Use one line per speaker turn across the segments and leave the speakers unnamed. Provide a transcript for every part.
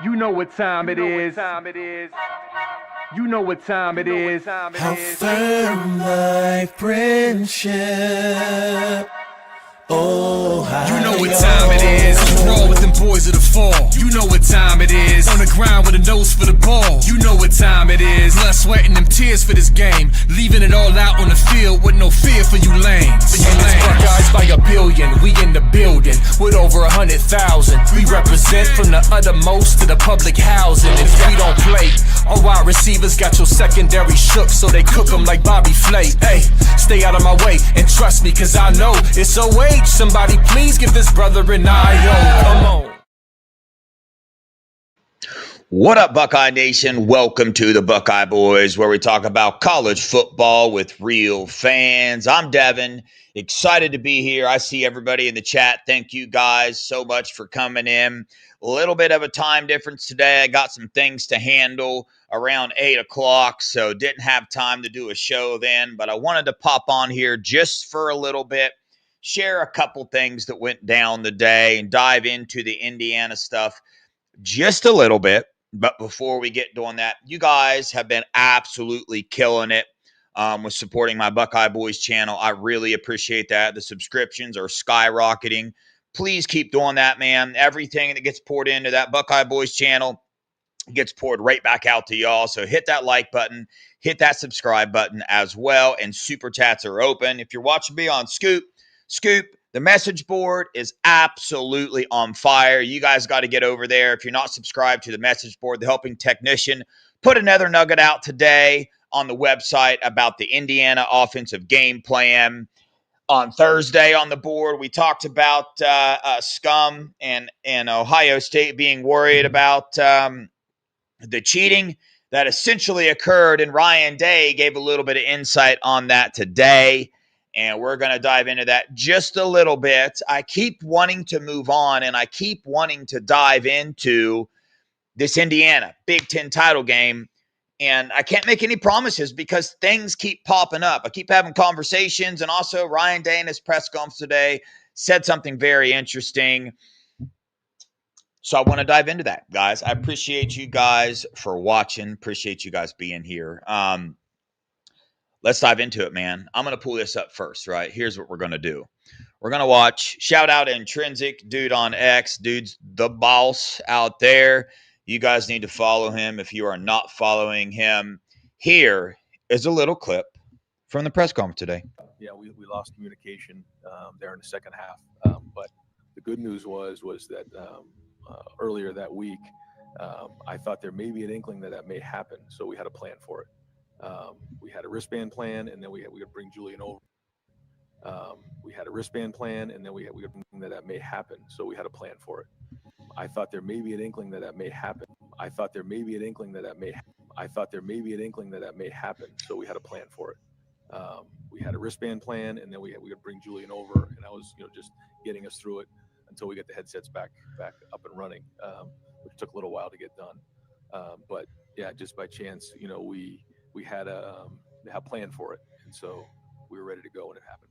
You know what time it is. You know what time it is.
How firm thy friendship. Oh,
you know what time it is. Raw with them boys of the fall. You know what time it is. On the ground with a nose for the ball. You know what time it is. Blood, sweat, and them tears for this game. Leaving it all out on the field with no fear for you lanes. And it's Buckeyes by a billion. We in the building with over 100,000. We represent from the uttermost to the public housing. If we don't play, our wide receivers got your secondary shook, so they cook them like Bobby Flay. Hey, stay out of my way and trust me, cause I know it's OH. Somebody please give this brother an IO. Come on.
What up, Buckeye Nation? Welcome to the Buckeye Boys, where we talk about college football with real fans. I'm Devin, excited to be here. I see everybody in the chat. Thank you guys so much for coming in. A little bit of a time difference today. I got some things to handle around 8 o'clock, so didn't have time to do a show then, but I wanted to pop on here just for a little bit, share a couple things that went down today, and dive into the Indiana stuff just a little bit. But before we get doing that, you guys have been absolutely killing it with supporting my Buckeye Boys channel. I really appreciate that. The subscriptions are skyrocketing. Please keep doing that, man. Everything that gets poured into that Buckeye Boys channel gets poured right back out to y'all. So hit that like button, hit that subscribe button as well, and super chats are open. If you're watching me on Scoop, the message board is absolutely on fire. You guys got to get over there. If you're not subscribed to the message board, the helping technician put another nugget out today on the website about the Indiana offensive game plan. On Thursday on the board, we talked about scum and Ohio State being worried about the cheating that essentially occurred, and Ryan Day gave a little bit of insight on that today. And we're going to dive into that just a little bit. I keep wanting to move on, and I keep wanting to dive into this Indiana Big Ten title game. And I can't make any promises because things keep popping up. I keep having conversations. And also, Ryan Day in his press conference today said something very interesting. So I want to dive into that, guys. I appreciate you guys for watching. Appreciate you guys being here. Let's dive into it, man. I'm going to pull this up first, right? Here's what we're going to do. We're going to watch, shout out Intrinsic, dude on X. Dude's the boss out there. You guys need to follow him if you are not following him. Here is a little clip from the press conference today.
Yeah, we lost communication there in the second half. But the good news was that earlier that week, I thought there may be an inkling that may happen. So we had a plan for it. We had a wristband plan, and then we would bring Julian over. We had a wristband plan, and then we would bring that may happen. So we had a plan for it. I thought there may be an inkling that may happen. I thought there may be an inkling that may happen. So we had a plan for it. We had a wristband plan, and then we would bring Julian over, and I was just getting us through it until we get the headsets back up and running, which took a little while to get done. But yeah, just by chance, we had a plan for it, and so we were ready to go when it happened.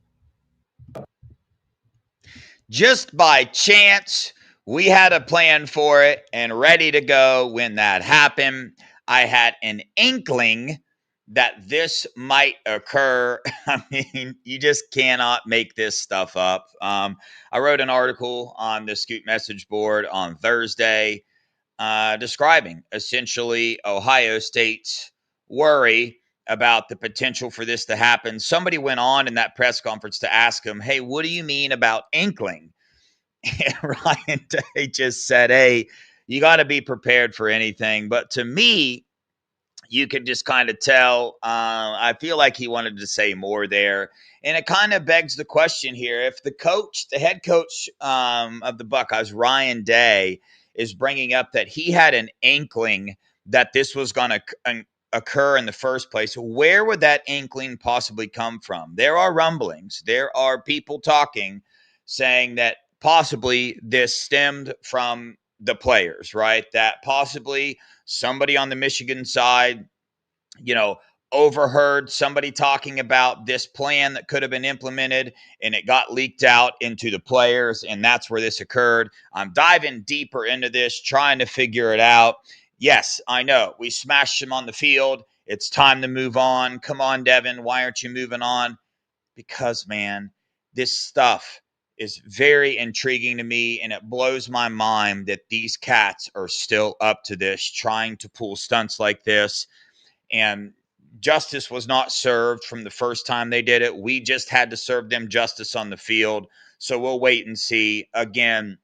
Just by chance, we had a plan for it and ready to go when that happened. I had an inkling that this might occur. I mean, you just cannot make this stuff up. I wrote an article on the Scoop message board on Thursday describing essentially Ohio State's worry about the potential for this to happen. Somebody went on in that press conference to ask him, hey, what do you mean about inkling? And Ryan Day just said, hey, you got to be prepared for anything. But to me, you could just kind of tell, I feel like he wanted to say more there. And it kind of begs the question here. If the head coach of the Buckeyes, Ryan Day, is bringing up that he had an inkling that this was going to occur in the first place, where would that inkling possibly come from? There are rumblings. There are people talking, saying that possibly this stemmed from the players, right? That possibly somebody on the Michigan side, overheard somebody talking about this plan that could have been implemented, and it got leaked out into the players, and that's where this occurred. I'm diving deeper into this, trying to figure it out. Yes, I know. We smashed them on the field. It's time to move on. Come on, Devin. Why aren't you moving on? Because, man, this stuff is very intriguing to me, and it blows my mind that these cats are still up to this, trying to pull stunts like this. And justice was not served from the first time they did it. We just had to serve them justice on the field. So we'll wait and see. Again,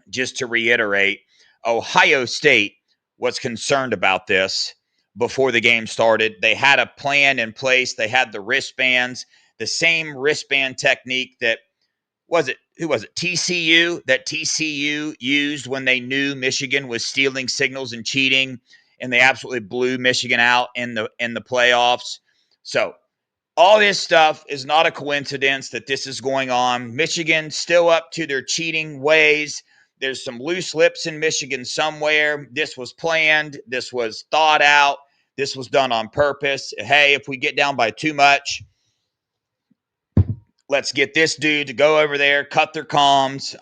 just to reiterate, Ohio State was concerned about this before the game started. They had a plan in place. They had the wristbands, the same wristband technique that who was it? TCU, that TCU used when they knew Michigan was stealing signals and cheating, and they absolutely blew Michigan out in the playoffs. So all this stuff is not a coincidence that this is going on. Michigan still up to their cheating ways. There's some loose lips in Michigan somewhere. This was planned. This was thought out. This was done on purpose. Hey, if we get down by too much, let's get this dude to go over there, cut their comms.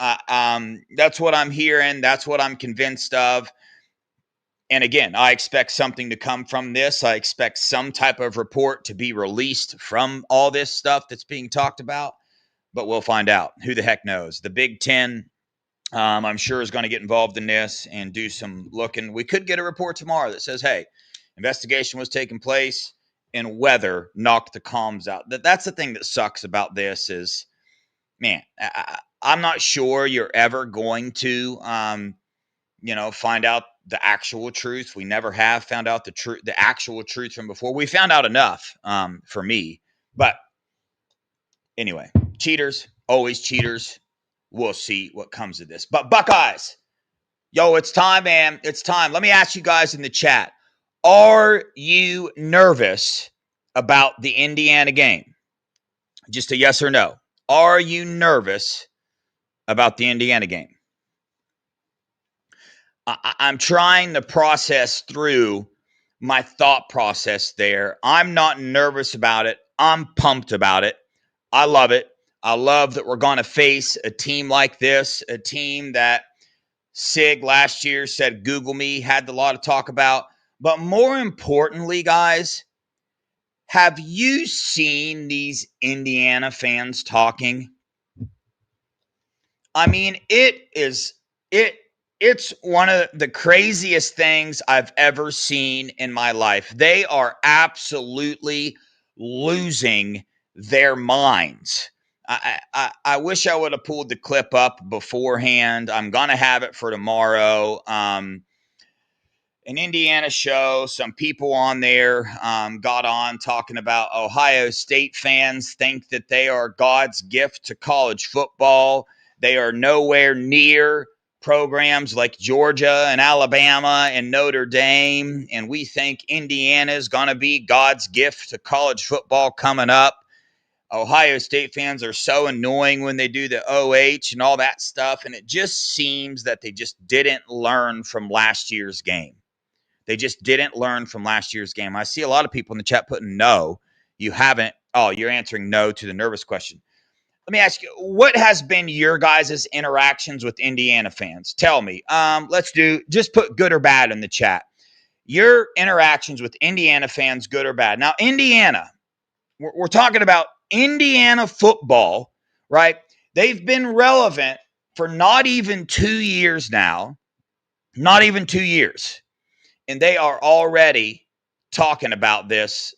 That's what I'm hearing. That's what I'm convinced of. And again, I expect something to come from this. I expect some type of report to be released from all this stuff that's being talked about, but we'll find out. Who the heck knows? The Big Ten, I'm sure, is going to get involved in this and do some looking. We could get a report tomorrow that says, hey, investigation was taking place and weather knocked the comms out. That's the thing that sucks about this is, man, I'm not sure you're ever going to, find out the actual truth. We never have found out the actual truth from before. We found out enough for me. But anyway, cheaters, always cheaters. We'll see what comes of this. But Buckeyes, yo, it's time, man. It's time. Let me ask you guys in the chat. Are you nervous about the Indiana game? Just a yes or no. Are you nervous about the Indiana game? I'm trying to process through my thought process there. I'm not nervous about it. I'm pumped about it. I love it. I love that we're going to face a team like this, a team that Sig last year said Google me, had a lot of talk about. But more importantly, guys, have you seen these Indiana fans talking? I mean, it's one of the craziest things I've ever seen in my life. They are absolutely losing their minds. I wish I would have pulled the clip up beforehand. I'm going to have it for tomorrow. An Indiana show, some people on there got on talking about Ohio State fans think that they are God's gift to college football. They are nowhere near programs like Georgia and Alabama and Notre Dame, and we think Indiana is going to be God's gift to college football coming up. Ohio State fans are so annoying when they do the OH and all that stuff, and it just seems that they just didn't learn from last year's game. They just didn't learn from last year's game. I see a lot of people in the chat putting no. You haven't. Oh, you're answering no to the nervous question. Let me ask you, what has been your guys' interactions with Indiana fans? Tell me. Just put good or bad in the chat. Your interactions with Indiana fans, good or bad. Now, Indiana, we're talking about Indiana football, right? They've been relevant for not even 2 years now. Not even 2 years. And they are already talking about this.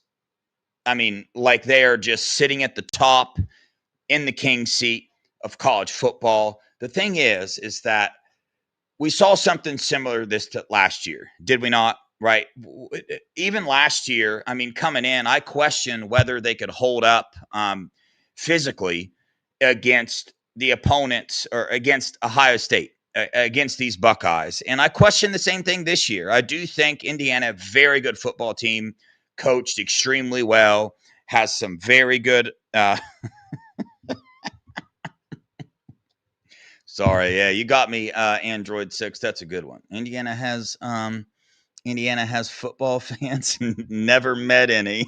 I mean, like they are just sitting at the top in the king seat of college football. The thing is that we saw something similar to last year. Did we not? Right? Even last year, I mean, coming in, I questioned whether they could hold up physically against the opponents or against Ohio State, against these Buckeyes. And I question the same thing this year. I do think Indiana, very good football team, coached extremely well, has some very good sorry, yeah, you got me, Android 6. That's a good one. Indiana has Indiana has football fans. Never met any.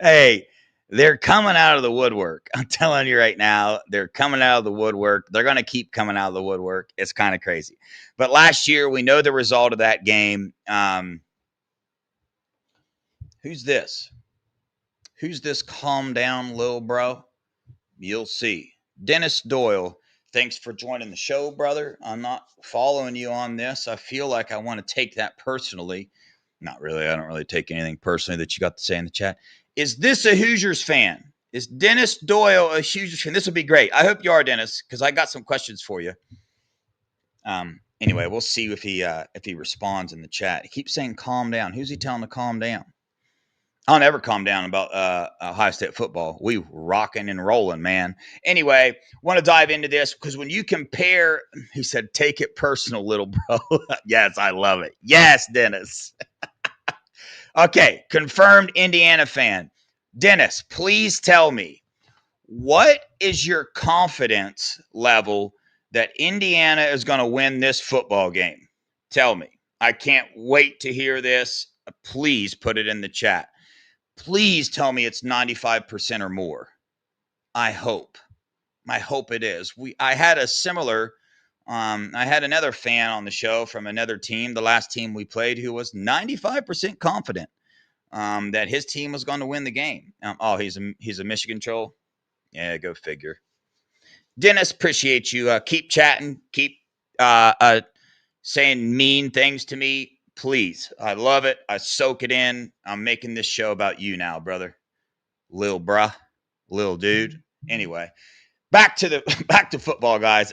Hey, they're coming out of the woodwork. I'm telling you right now, they're coming out of the woodwork. They're going to keep coming out of the woodwork. It's kind of crazy. But last year, we know the result of that game. Who's this? Who's this calm down little bro? You'll see. Dennis Doyle, thanks for joining the show, brother. I'm not following you on this. I feel like I want to take that personally. Not really. I don't really take anything personally that you got to say in the chat. Is this a Hoosiers fan? Is Dennis Doyle a Hoosiers fan? This would be great. I hope you are, Dennis, because I got some questions for you. Anyway, we'll see if he responds in the chat. He keeps saying calm down. Who's he telling to calm down? I'll never calm down about Ohio State football. We rocking and rolling, man. Anyway, want to dive into this because when you compare, he said, take it personal, little bro. Yes, I love it. Yes, Dennis. Okay, confirmed Indiana fan. Dennis, please tell me, what is your confidence level that Indiana is going to win this football game? Tell me. I can't wait to hear this. Please put it in the chat. Please tell me it's 95% or more. I hope. I hope it is. I had a similar, I had another fan on the show from another team, the last team we played, who was 95% confident that his team was going to win the game. He's a Michigan troll? Yeah, go figure. Dennis, appreciate you. Keep chatting. Keep saying mean things to me. Please. I love it. I soak it in. I'm making this show about you now, brother. Lil bruh. Lil dude. Anyway, back to football, guys.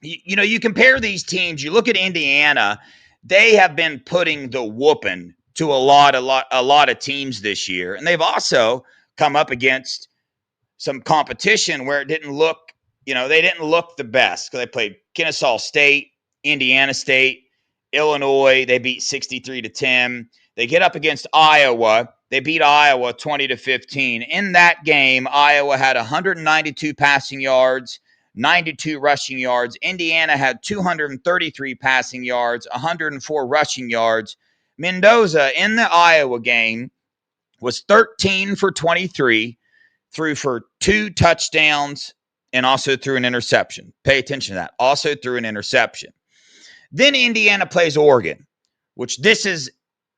You compare these teams. You look at Indiana. They have been putting the whooping to a lot of teams this year. And they've also come up against some competition where it didn't look, they didn't look the best. They played Kennesaw State, Indiana State, Illinois. They beat 63-10. They get up against Iowa. They beat Iowa 20-15. In that game, Iowa had 192 passing yards, 92 rushing yards. Indiana had 233 passing yards, 104 rushing yards. Mendoza in the Iowa game was 13 for 23, threw for 2 touchdowns, and also threw an interception. Pay attention to that. Also threw an interception. Then Indiana plays Oregon, which this is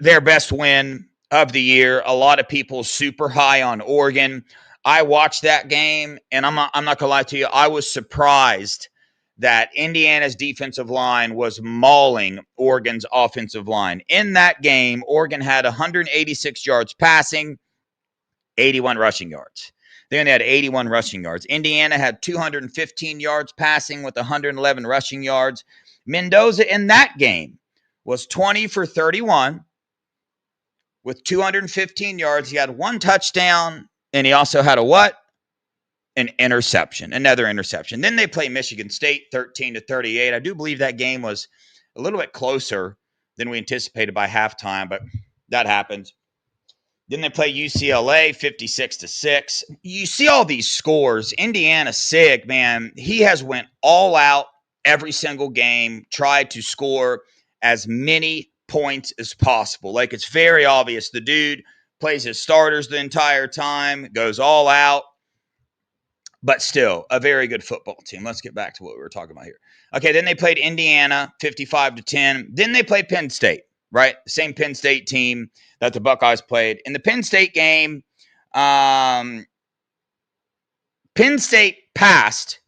their best win of the year. A lot of people super high on Oregon. I watched that game, and I'm not going to lie to you. I was surprised that Indiana's defensive line was mauling Oregon's offensive line. In that game, Oregon had 186 yards passing, 81 rushing yards. They only had 81 rushing yards. Indiana had 215 yards passing with 111 rushing yards. Mendoza in that game was 20 for 31 with 215 yards. He had 1 touchdown, and he also had an interception, another interception. Then they play Michigan State 13-38. I do believe that game was a little bit closer than we anticipated by halftime, but that happens. Then they play UCLA 56-6. You see all these scores. Indiana Sig, man, he has went all out every single game, tried to score as many points as possible. Like, it's very obvious. The dude plays his starters the entire time, goes all out, but still a very good football team. Let's get back to what we were talking about here. Okay, then they played Indiana 55-10. Then they played Penn State, right? The same Penn State team that the Buckeyes played. In the Penn State game, Penn State passed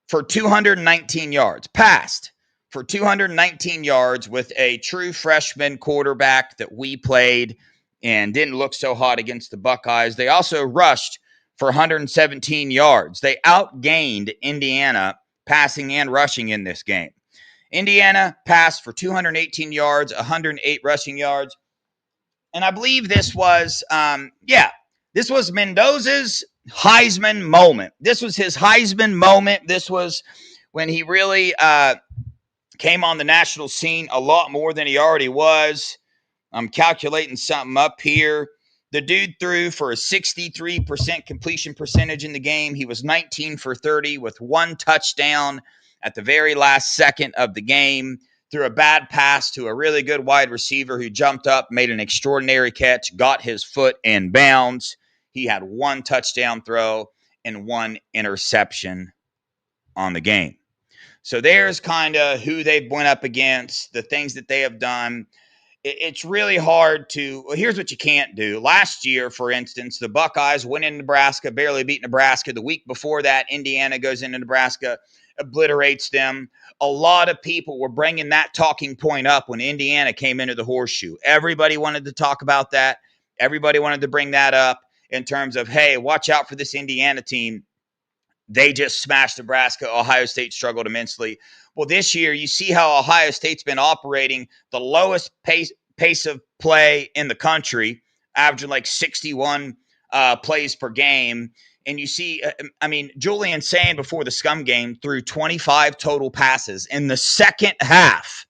for 219 yards. Passed for 219 yards with a true freshman quarterback that we played and didn't look so hot against the Buckeyes. They also rushed for 117 yards. They outgained Indiana passing and rushing in this game. Indiana passed for 218 yards, 108 rushing yards. And I believe this was, this was Mendoza's Heisman moment. This was his Heisman moment. This was when he really came on the national scene a lot more than he already was. I'm calculating something up here. The dude threw for a 63% completion percentage in the game. He was 19 for 30 with 1 touchdown at the very last second of the game. threw a bad pass to a really good wide receiver who jumped up, made an extraordinary catch, got his foot in bounds. He had one touchdown throw and one interception on the game. So there's kind of who they've went up against, the things that they have done. It's really hard to, well, here's what you can't do. Last year, for instance, the Buckeyes went in Nebraska, barely beat Nebraska. The week before that, Indiana goes into Nebraska, obliterates them. A lot of people were bringing that talking point up when Indiana came into the horseshoe. Everybody wanted to talk about that. Everybody wanted to bring that up in terms of, hey, watch out for this Indiana team. They just smashed Nebraska. Ohio State struggled immensely. Well, this year, you see how Ohio State's been operating the lowest pace of play in the country, averaging like 61 plays per game. And you see, Julian Sand before the Scum game threw 25 total passes in the second half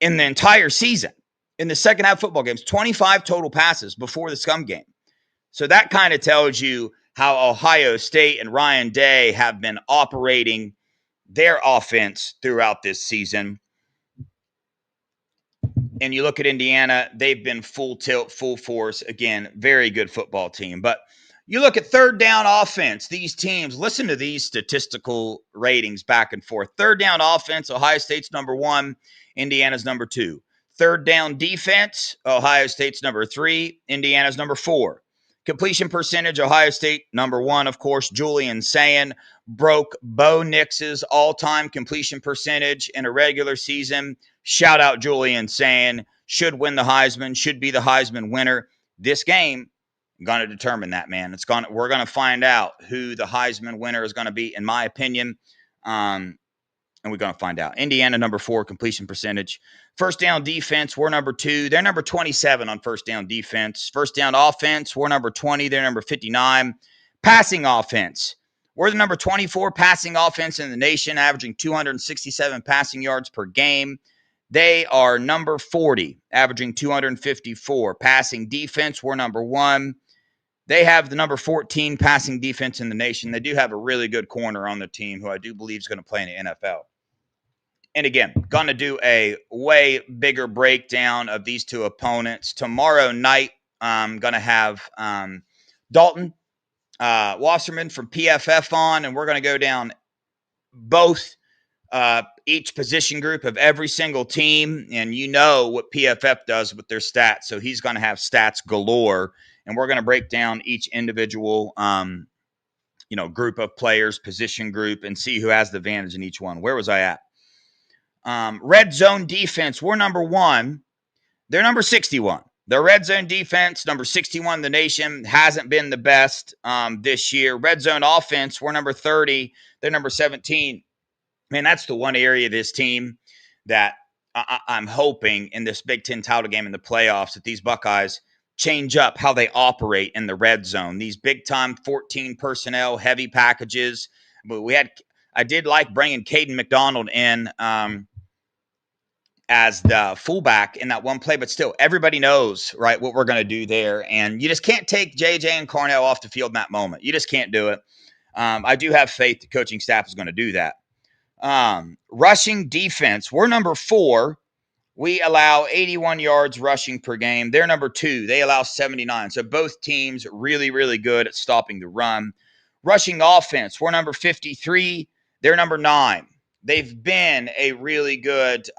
in the entire season. In the second half football games, 25 total passes before the Scum game. So that kind of tells you how Ohio State and Ryan Day have been operating their offense throughout this season. And you look at Indiana, they've been full tilt, full force. Again, very good football team. But you look at third down offense, these teams, listen to these statistical ratings back and forth. Third down offense, Ohio State's number 1, Indiana's number 2. Third down defense, Ohio State's number 3, Indiana's number 4. Completion percentage, Ohio State, number 1, of course. Julian Sand broke Bo Nix's all-time completion percentage in a regular season. Shout out Julian Sand. Should win the Heisman, should be the Heisman winner. This game, I'm going to determine that, man. We're going to find out who the Heisman winner is going to be, in my opinion. And we're going to find out. Indiana, number 4, completion percentage. First down defense, we're number 2. They're number 27 on first down defense. First down offense, we're number 20. They're number 59. Passing offense, we're the number 24 passing offense in the nation, averaging 267 passing yards per game. They are number 40, averaging 254. Passing defense, we're number 1. They have the number 14 passing defense in the nation. They do have a really good corner on the team who I do believe is going to play in the NFL. And again, going to do a way bigger breakdown of these two opponents. Tomorrow night, I'm going to have Dalton Wasserman from PFF on, and we're going to go down both each position group of every single team. And you know what PFF does with their stats. So he's going to have stats galore, and we're going to break down each individual group of players, position group, and see who has the advantage in each one. Where was I at? Red zone defense, we're number 1. They're number 61. Their red zone defense, number 61 in the nation, hasn't been the best this year. Red zone offense, we're number 30. They're number 17. Man, that's the one area of this team that I'm hoping in this Big Ten title game in the playoffs that these Buckeyes change up how they operate in the red zone. These big-time 14 personnel, heavy packages. But I did like bringing Caden McDonald in as the fullback in that one play, but still, everybody knows, right, what we're going to do there. And you just can't take JJ and Cornell off the field in that moment. You just can't do it. I do have faith the coaching staff is going to do that. Rushing defense, we're number 4. We allow 81 yards rushing per game. They're number 2. They allow 79. So both teams really, really good at stopping the run. Rushing offense, we're number 53. They're number 9. They've been a really good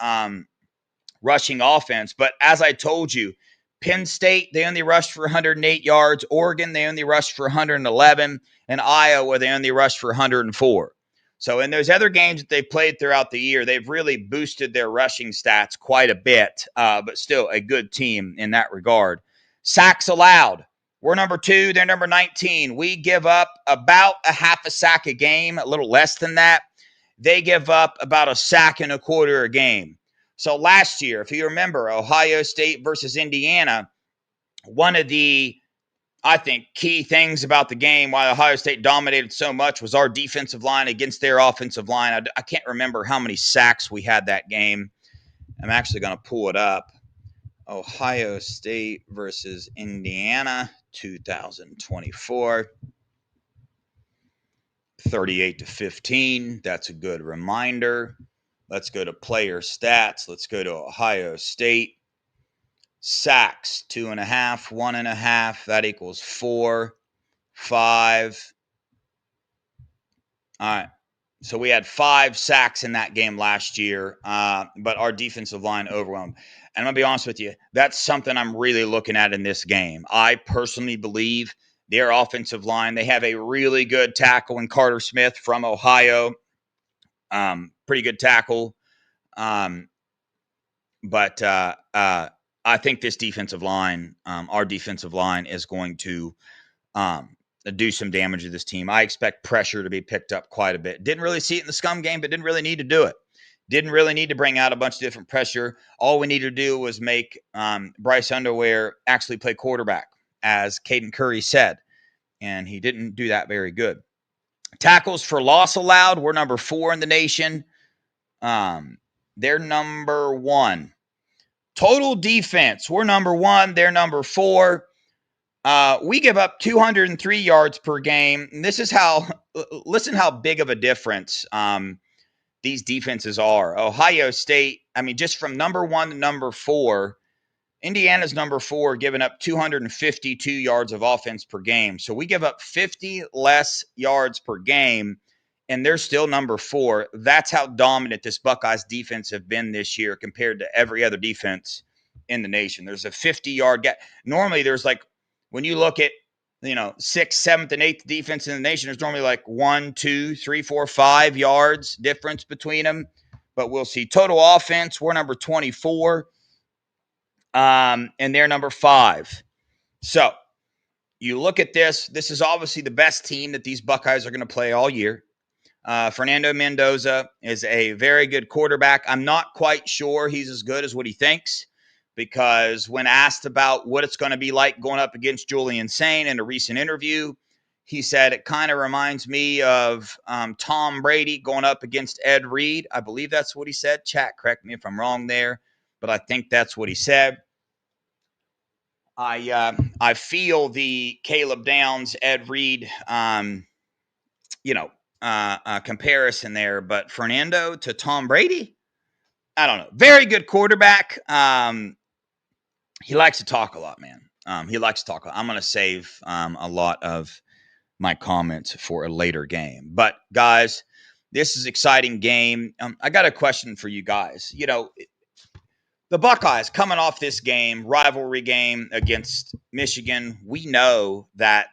rushing offense. But as I told you, Penn State, they only rushed for 108 yards. Oregon, they only rushed for 111. And Iowa, they only rushed for 104. So in those other games that they've played throughout the year, they've really boosted their rushing stats quite a bit, but still a good team in that regard. Sacks allowed. We're number 2. They're number 19. We give up about a half a sack a game, a little less than that. They give up about a sack and a quarter a game. So last year, if you remember, Ohio State versus Indiana, one of the, I think, key things about the game, why Ohio State dominated so much, was our defensive line against their offensive line. I can't remember how many sacks we had that game. I'm actually going to pull it up. Ohio State versus Indiana, 2024. 38-15. That's a good reminder. Let's go to player stats. Let's go to Ohio State. Sacks, 2.5, 1.5. That equals 4, 5. All right. So we had 5 sacks in that game last year, but our defensive line overwhelmed. And I'm going to be honest with you, that's something I'm really looking at in this game. I personally believe their offensive line, they have a really good tackle in Carter Smith from Ohio. Pretty good tackle. But I think this defensive line, our defensive line, is going to do some damage to this team. I expect pressure to be picked up quite a bit. Didn't really see it in the scum game, but didn't really need to do it. Didn't really need to bring out a bunch of different pressure. All we needed to do was make Bryce Underwear actually play quarterback, as Caden Curry said, and he didn't do that very good. Tackles for loss allowed, we're number 4 in the nation. They're number 1. Total defense, we're number 1. They're number 4. We give up 203 yards per game. And this is how, listen how big of a difference these defenses are. Ohio State, I mean, just from number 1 to number 4, Indiana's number 4, giving up 252 yards of offense per game. So we give up 50 less yards per game, and they're still number 4. That's how dominant this Buckeyes defense have been this year compared to every other defense in the nation. There's a 50-yard gap. Normally, there's like, when you look at, 6th, 7th, and 8th defense in the nation, there's normally like 1, 2, 3, 4, 5 yards difference between them. But we'll see. Total offense, we're number 24. And they're number 5. So you look at this. This is obviously the best team that these Buckeyes are going to play all year. Fernando Mendoza is a very good quarterback. I'm not quite sure he's as good as what he thinks, because when asked about what it's going to be like going up against Julian Sain in a recent interview, he said it kind of reminds me of Tom Brady going up against Ed Reed. I believe that's what he said. Chat, correct me if I'm wrong there, but I think that's what he said. I feel the Caleb Downs, Ed Reed, comparison there, but Fernando to Tom Brady, I don't know. Very good quarterback. He likes to talk a lot, man. He likes to talk a lot. I'm going to save a lot of my comments for a later game. But guys, this is an exciting game. I got a question for you guys. The Buckeyes coming off this game, rivalry game against Michigan, we know the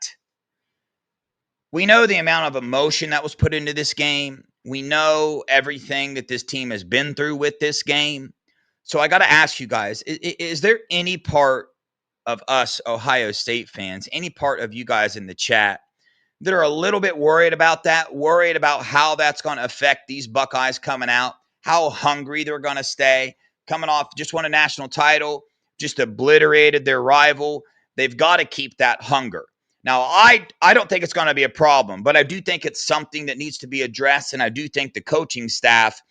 amount of emotion that was put into this game. We know everything that this team has been through with this game. So I got to ask you guys, is there any part of us Ohio State fans, any part of you guys in the chat that are a little bit worried about that, worried about how that's going to affect these Buckeyes coming out, how hungry they're going to stay? Coming off, just won a national title, just obliterated their rival. They've got to keep that hunger. Now, I don't think it's going to be a problem, but I do think it's something that needs to be addressed, and I do think the coaching staff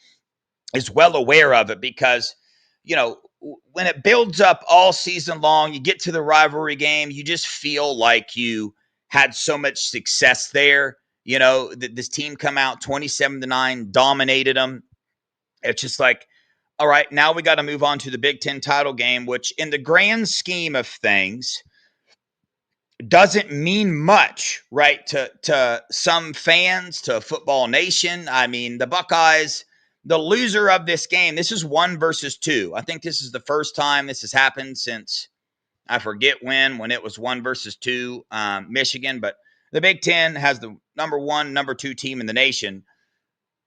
is well aware of it, because, when it builds up all season long, you get to the rivalry game, you just feel like you had so much success there. This team come out 27-9, dominated them. It's just like, all right, now we got to move on to the Big Ten title game, which in the grand scheme of things doesn't mean much, right, to some fans, to Football Nation. I mean, the Buckeyes, the loser of this game, this is 1 versus 2. I think this is the first time this has happened since, I forget when it was 1 versus 2, Michigan. But the Big Ten has the number 1, number 2 team in the nation.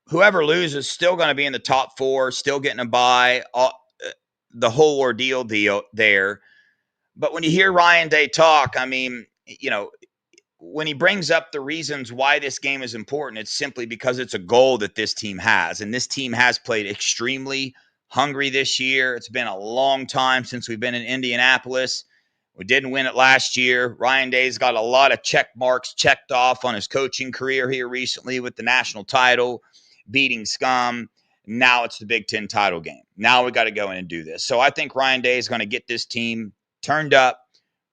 Whoever loses still going to be in the top 4, still getting a bye, the whole ordeal there. But when you hear Ryan Day talk, I mean, when he brings up the reasons why this game is important, it's simply because it's a goal that this team has. And this team has played extremely hungry this year. It's been a long time since we've been in Indianapolis. We didn't win it last year. Ryan Day's got a lot of check marks checked off on his coaching career here recently with the national title, beating scum. Now it's the Big Ten title game. Now we got to go in and do this. So I think Ryan Day is going to get this team turned up,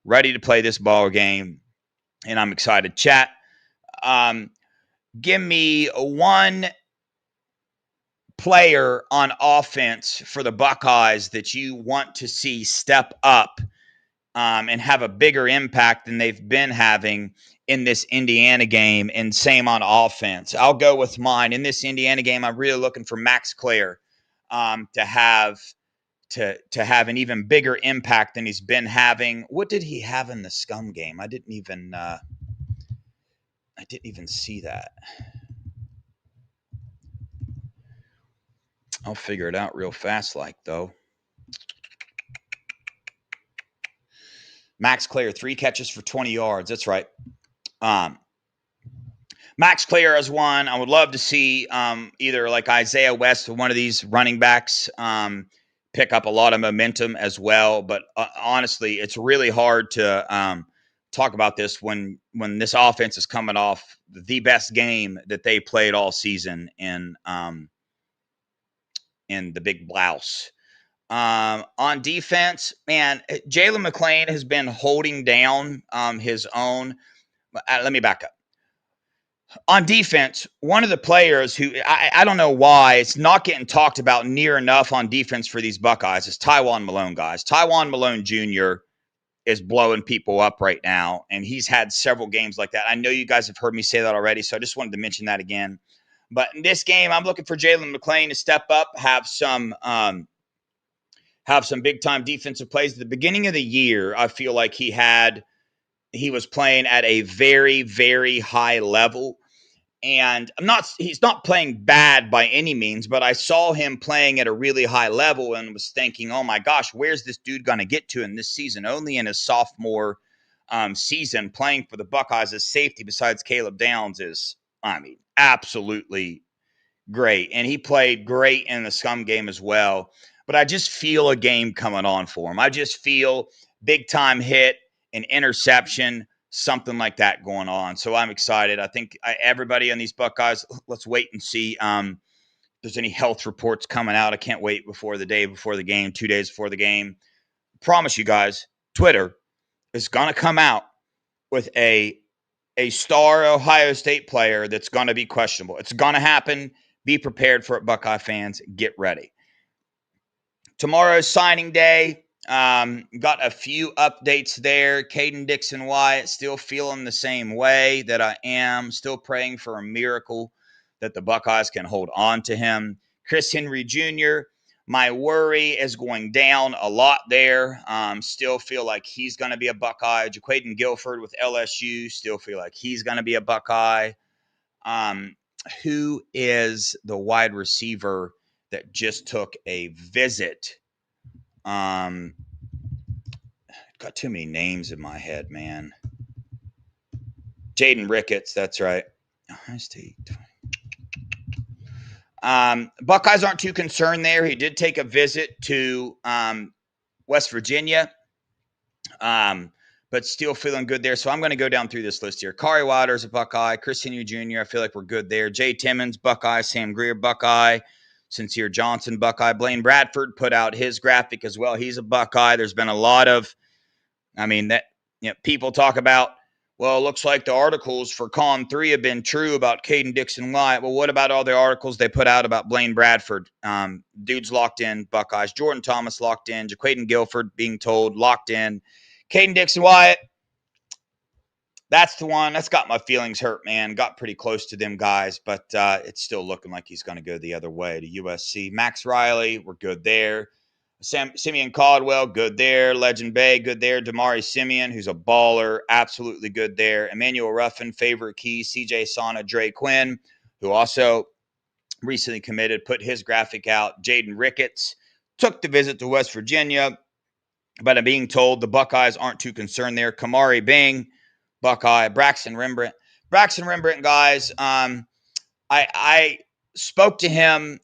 ready to play this ball game, and I'm excited. Chat, give me one player on offense for the Buckeyes that you want to see step up and have a bigger impact than they've been having in this Indiana game, and same on offense? I'll go with mine. In this Indiana game, I'm really looking for Max Clare to have an even bigger impact than he's been having. What did he have in the Scum game? I didn't even see that. I'll figure it out real fast, though. Max Clare, 3 catches for 20 yards. That's right. Max Clare has one. I would love to see either like Isaiah West or one of these running backs pick up a lot of momentum as well. But honestly, it's really hard to talk about this when this offense is coming off the best game that they played all season in the Big Blouse. On defense, man, Jalen McLean has been holding down his own. Let me back up. On defense, one of the players who I don't know why it's not getting talked about near enough on defense for these Buckeyes is Tywone Malone, guys. Tywone Malone Jr. is blowing people up right now, and he's had several games like that. I know you guys have heard me say that already, so I just wanted to mention that again. But in this game, I'm looking for Jalen McLean to step up, have some big-time defensive plays. At the beginning of the year, I feel like he was playing at a very, very high level. And he's not playing bad by any means, but I saw him playing at a really high level and was thinking, oh my gosh, where's this dude going to get to in this season? Only in his sophomore season playing for the Buckeyes as safety besides Caleb Downs is, absolutely great. And he played great in the Scum game as well. But I just feel a game coming on for him. I just feel big time hit, an interception, something like that going on. So I'm excited. I think everybody on these Buckeyes, let's wait and see if there's any health reports coming out. I can't wait before the day before the game, 2 days before the game. Promise you guys, Twitter is going to come out with a star Ohio State player that's going to be questionable. It's going to happen. Be prepared for it, Buckeye fans. Get ready. Tomorrow's signing day. Got a few updates there. Caden Dixon-Wyatt still feeling the same way that I am. Still praying for a miracle that the Buckeyes can hold on to him. Chris Henry Jr., my worry is going down a lot there. Still feel like he's going to be a Buckeye. Jaquaden Guilford with LSU, still feel like he's going to be a Buckeye. Who is the wide receiver that just took a visit? Got too many names in my head, man. Jaden Ricketts, that's right. Ohio State. Buckeyes aren't too concerned there. He did take a visit to West Virginia, but still feeling good there. So I'm going to go down through this list here. Kari Wilder's a Buckeye. Chris Henry Jr., I feel like we're good there. Jay Timmons, Buckeye. Sam Greer, Buckeye. Sincere Johnson, Buckeye. Blaine Bradford put out his graphic as well. He's a Buckeye. There's been a lot of, people talk about, well, it looks like the articles for Con 3 have been true about Caden Dixon-Wyatt. Well, what about all the articles they put out about Blaine Bradford? Dude's locked in, Buckeyes. Jordan Thomas locked in. Jaquaden Guilford being told locked in. Caden Dixon-Wyatt, that's the one. That's got my feelings hurt, man. Got pretty close to them guys, but it's still looking like he's going to go the other way to USC. Max Riley, we're good there. Simeon Caldwell, good there. Legend Bay, good there. Damari Simeon, who's a baller, absolutely good there. Emmanuel Ruffin, favorite key. CJ Sana, Dre Quinn, who also recently committed, put his graphic out. Jaden Ricketts took the visit to West Virginia, but I'm being told the Buckeyes aren't too concerned there. Kamari Bing, Buckeye. Braxton Rembrandt, guys, I spoke to him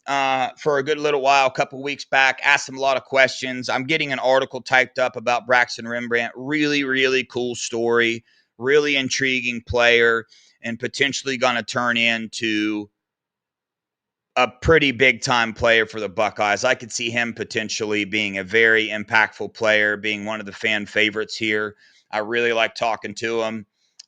for a good little while a couple weeks back, asked him a lot of questions. I'm getting an article typed up about Braxton Rembrandt. Really, really cool story, really intriguing player, and potentially going to turn into a pretty big-time player for the Buckeyes. I could see him potentially being a very impactful player, being one of the fan favorites here. I really like talking to him.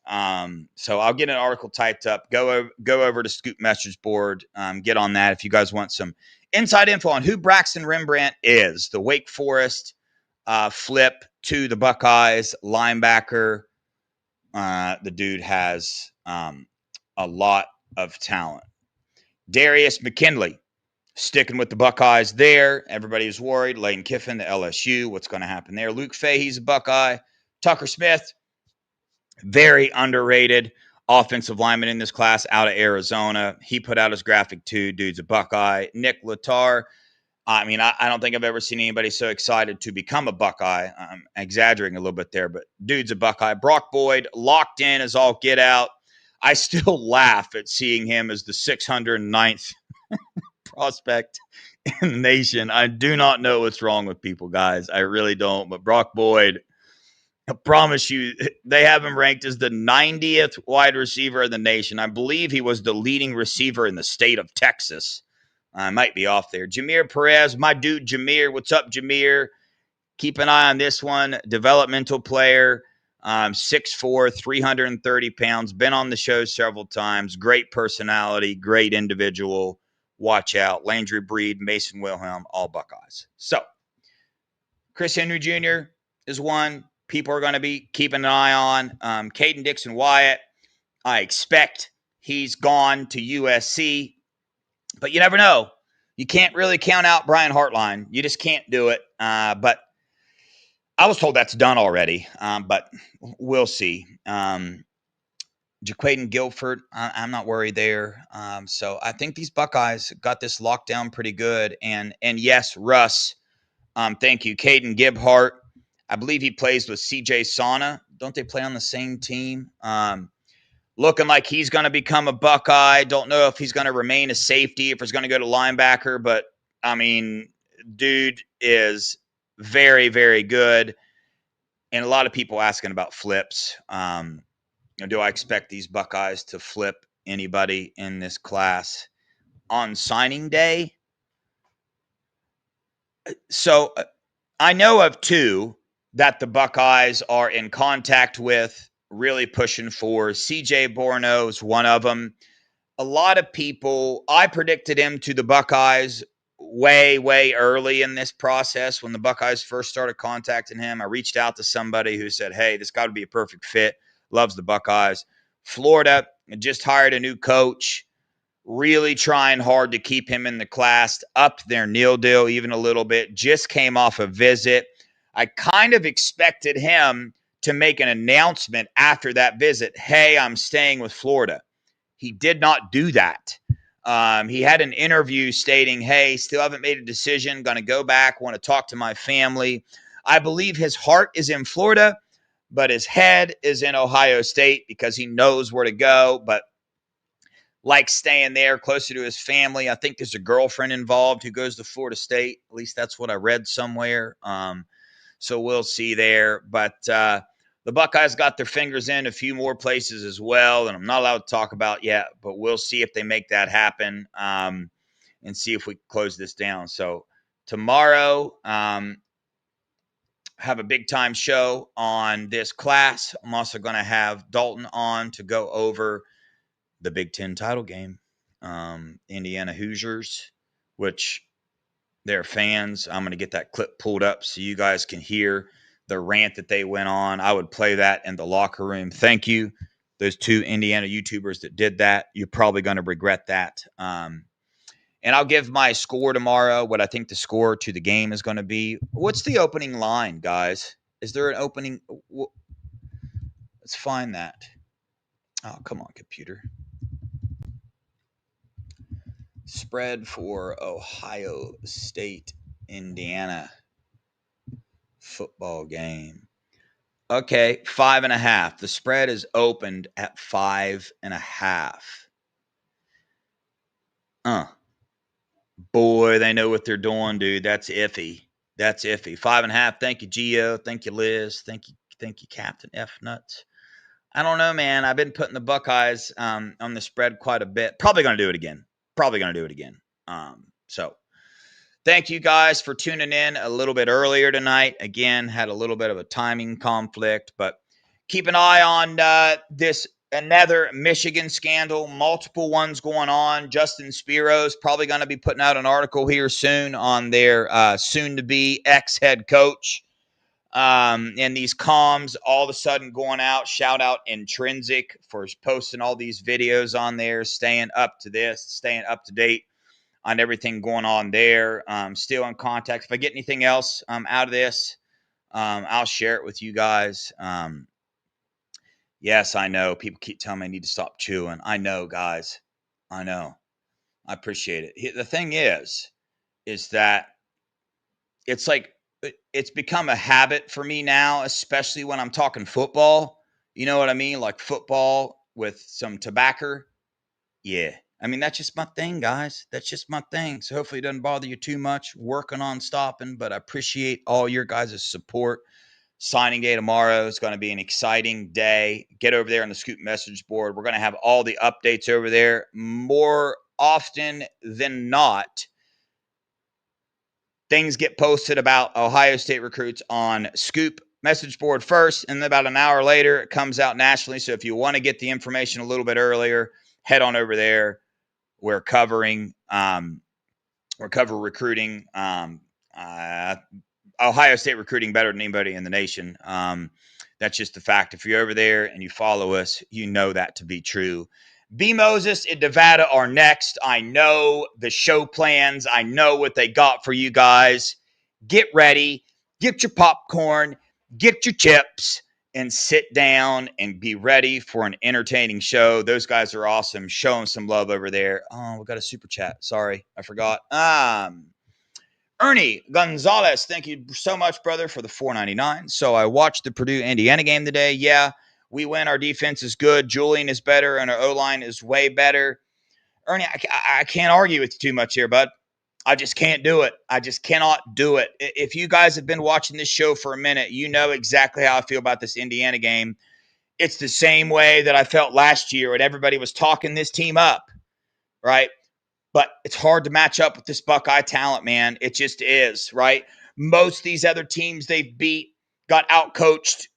So I'll get an article typed up. Go over to Scoop message board. Get on that if you guys want some inside info on who Braxton Rembrandt is. The Wake Forest flip to the Buckeyes linebacker. The dude has a lot of talent. Darius McKinley sticking with the Buckeyes there. Everybody was worried. Lane Kiffin, the LSU. What's going to happen there? Luke Fahey's a Buckeye. Tucker Smith, very underrated offensive lineman in this class out of Arizona. He put out his graphic too. Dude's a Buckeye. Nick Latar. I mean, I don't think I've ever seen anybody so excited to become a Buckeye. I'm exaggerating a little bit there, but dude's a Buckeye. Brock Boyd, locked in as all get out. I still laugh at seeing him as the 609th prospect in the nation. I do not know what's wrong with people, guys. I really don't. But Brock Boyd, I promise you, they have him ranked as the 90th wide receiver in the nation. I believe he was the leading receiver in the state of Texas. I might be off there. Jameer Perez, my dude Jameer. What's up, Jameer? Keep an eye on this one. Developmental player, 6'4", 330 pounds. Been on the show several times. Great personality, great individual. Watch out. Landry Breed, Mason Wilhelm, all Buckeyes. So, Chris Henry Jr. is one people are going to be keeping an eye on. Caden Dixon Wyatt, I expect he's gone to USC. But you never know. You can't really count out Brian Hartline. You just can't do it. But I was told that's done already. But we'll see. Jaquaden Guilford, I'm not worried there. So I think these Buckeyes got this locked down pretty good. And yes, Russ, thank you. Caden Gibhart, I believe he plays with CJ Sauna. Don't they play on the same team? Looking like he's going to become a Buckeye. Don't know if he's going to remain a safety, if he's going to go to linebacker. But, I mean, dude is very, very good. And a lot of people asking about flips. Do I expect these Buckeyes to flip anybody in this class on signing day? So I know of two that the Buckeyes are in contact with, really pushing for. CJ Borno is one of them. A lot of people, I predicted him to the Buckeyes way, way early in this process. When the Buckeyes first started contacting him, I reached out to somebody who said, hey, this got to be a perfect fit. Loves the Buckeyes. Florida just hired a new coach, really trying hard to keep him in the class, up their nil deal even a little bit. Just came off a visit. I kind of expected him to make an announcement after that visit. Hey, I'm staying with Florida. He did not do that. He had an interview stating, hey, still haven't made a decision, going to go back, want to talk to my family. I believe his heart is in Florida, but his head is in Ohio State because he knows where to go, but likes staying there closer to his family. I think there's a girlfriend involved who goes to Florida State. At least that's what I read somewhere. So we'll see there. But the Buckeyes got their fingers in a few more places as well, and I'm not allowed to talk about yet, but we'll see if they make that happen and see if we close this down. So tomorrow, have a big-time show on this class. I'm also going to have Dalton on to go over the Big Ten title game, Indiana Hoosiers, which they're fans. I'm going to get that clip pulled up so you guys can hear the rant that they went on. I would play that in the locker room. Thank you, those two Indiana YouTubers that did that. You're probably going to regret that. And I'll give my score tomorrow, what I think the score to the game is going to be. What's the opening line, guys? Is there an opening? Let's find that. Oh, come on, computer. Spread for Ohio State, Indiana football game. Okay, 5.5. The spread is opened at 5.5. Boy, they know what they're doing, dude. That's iffy. That's iffy. 5.5. Thank you, Gio. Thank you, Liz. Thank you, Captain F Nuts. I don't know, man. I've been putting the Buckeyes on the spread quite a bit. Probably going to do it again. So thank you guys for tuning in a little bit earlier tonight. Again, had a little bit of a timing conflict, but keep an eye on this another Michigan scandal, multiple ones going on. Justin Spiro's probably going to be putting out an article here soon on their soon-to-be ex-head coach. And these comms all of a sudden going out. Shout out Intrinsic for posting all these videos on there, staying up to date on everything going on there. Still in contact. If I get anything else out of this, I'll share it with you guys. Yes, I know. People keep telling me I need to stop chewing. I know, guys. I know. I appreciate it. The thing is that it's like it's become a habit for me now, especially when I'm talking football. You know what I mean? Like football with some tobacco. Yeah. I mean, that's just my thing, guys. That's just my thing. So hopefully it doesn't bother you too much. Working on stopping, but I appreciate all your guys' support. Signing day tomorrow is going to be an exciting day. Get over there on the Scoop message board. We're going to have all the updates over there more often than not. Things get posted about Ohio State recruits on Scoop message board first, and then about an hour later, it comes out nationally. So if you want to get the information a little bit earlier, head on over there. We're covering recruiting. Ohio State recruiting better than anybody in the nation. That's just the fact. If you're over there and you follow us, you know that to be true. B. Moses and Nevada are next. I know the show plans. I know what they got for you guys. Get ready. Get your popcorn. Get your chips. And sit down and be ready for an entertaining show. Those guys are awesome. Show them some love over there. Oh, we got a super chat. Sorry, I forgot. Ernie Gonzalez, thank you so much, brother, for the $4.99. So I watched the Purdue-Indiana game today. Yeah, we win. Our defense is good. Julian is better, and our O-line is way better. Ernie, I can't argue with you too much here, bud. I just can't do it. I just cannot do it. If you guys have been watching this show for a minute, you know exactly how I feel about this Indiana game. It's the same way that I felt last year when everybody was talking this team up, right? But it's hard to match up with this Buckeye talent, man. It just is, right? Most of these other teams they've beat got outcoached.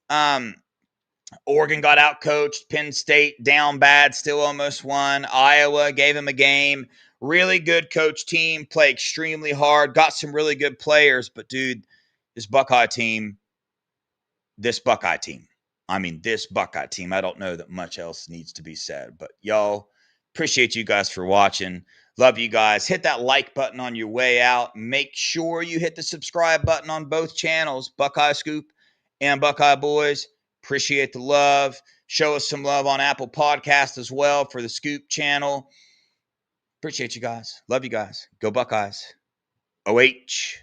Oregon got outcoached. Penn State down bad, still almost won. Iowa gave them a game. Really good coach team, play extremely hard, got some really good players. But, dude, this Buckeye team, I don't know that much else needs to be said. But, y'all, appreciate you guys for watching. Love you guys. Hit that like button on your way out. Make sure you hit the subscribe button on both channels, Buckeye Scoop and Buckeye Boys. Appreciate the love. Show us some love on Apple Podcasts as well for the Scoop channel. Appreciate you guys. Love you guys. Go Buckeyes. OH.